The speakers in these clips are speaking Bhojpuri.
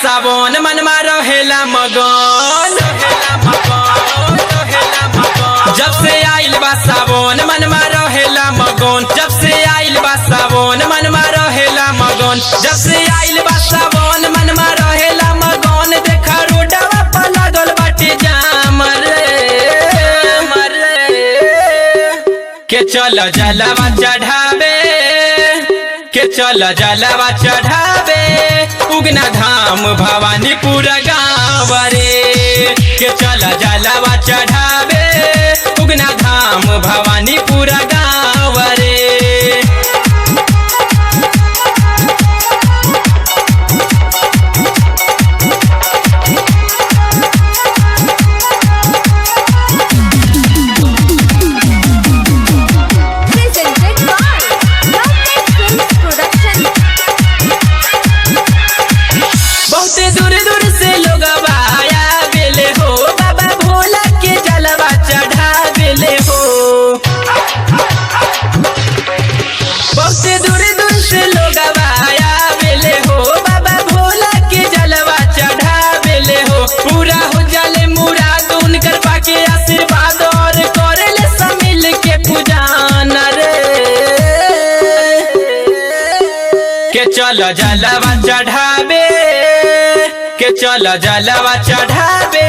सावन मनमा रहेला मगन। जब से आइल बा सावन मनमा रहेला मगन। जब से आइल बा सावन मनमा रहेला मगन। जब से आइल बा सावन मनमा रहेला मगन। देखा रोडवा पर लागल बाटे जाम रे के चल जलवा चढ़ावे के चल जलवा चढ़ावे उगना धाम भवानीपुर गाँव रे के चल जलवा चढ़ावे उगना धाम भवानीपुर गाँव रे। के चल जलवा चढ़ावे के चल जलवा चढ़ावे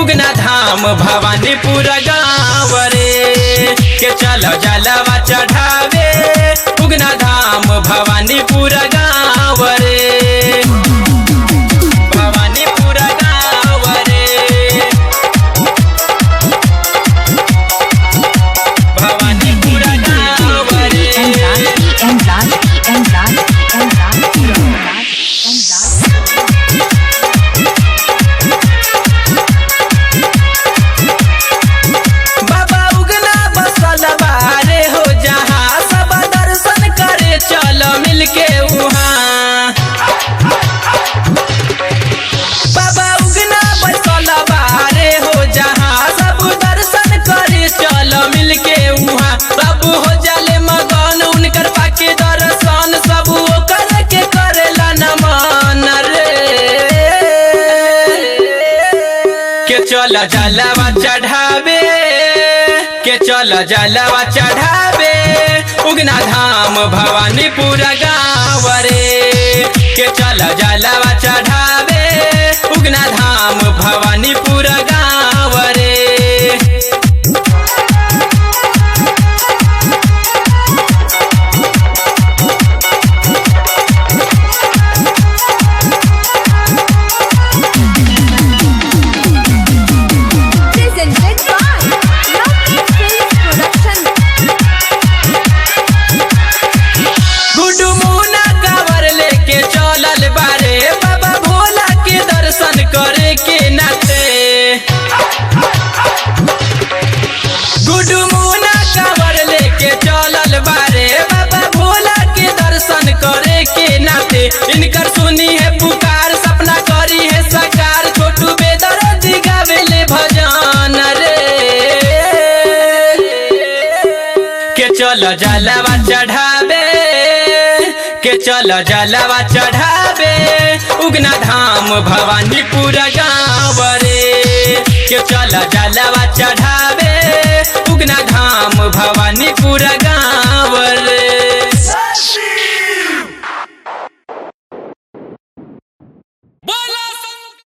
उगना धाम भवानीपुर गाँव रे के चल जलवा चढ़ावे उगना धाम भवानीपुर गाँव रे। भवानीपुर गाँव रे भवानीपुर गाँव रे। बाबा उगना बसल बारे हो जहाँ सब दर्शन करे चल मिलके वहाँ। बाबा उगना बसल बारे हो जहाँ सब दर्शन करे चल मिलके वहाँ। सब हो जाले मगन उनकर पाके दर्शन सब ओकर के करेला नमन रे के चल जलवा चढ़ावे के चल जलवा चढ़ावे उगना धाम भवानीपुर गाँव रे के चल जलवा चढ़ावे उगना धाम भवानीपुर गाँव रे। इनकर सुनी है पुकार सपना करी है साकार छोटू बेदर्द गावेले भजन रे के चल जलवा चढ़ावे के चल जलवा चढ़ावे उगना धाम भवानीपुर गाँव रे के चल जलवा चढ़ावे।